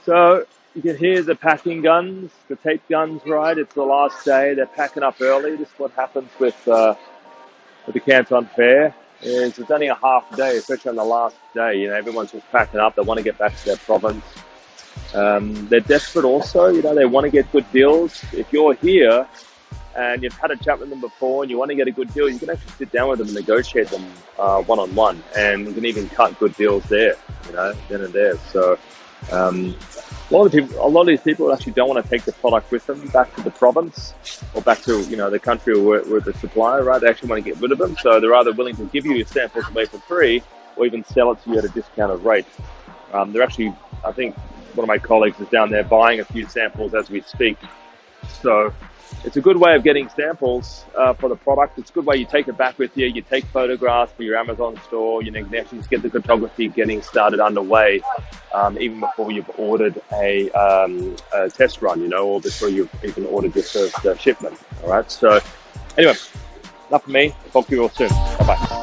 So you can hear the packing guns, the tape guns, right? It's the last day. They're packing up early. This is what happens with the Canton Fair. Is it's only a half day, especially on the last day. You know, everyone's just packing up. They want to get back to their province. They're desperate also. You know, they want to get good deals. If you're here and you've had a chat with them before and you want to get a good deal, you can actually sit down with them and negotiate them one-on-one, and you can even cut good deals there, you know, then and there. So a lot of these people actually don't want to take the product with them back to the province or back to, you know, the country or where the supplier, right? They actually want to get rid of them. So they're either willing to give you your samples away for free or even sell it to you at a discounted rate. They're actually, I think one of my colleagues is down there buying a few samples as we speak. So it's a good way of getting samples for the product. It's a good way. You take it back with you. You take photographs for your Amazon store. You can actually just get the photography getting started underway even before you've ordered a test run, you know, or before you've even ordered your first shipment. All right. So anyway, enough from me. Talk to you all soon. Bye-bye.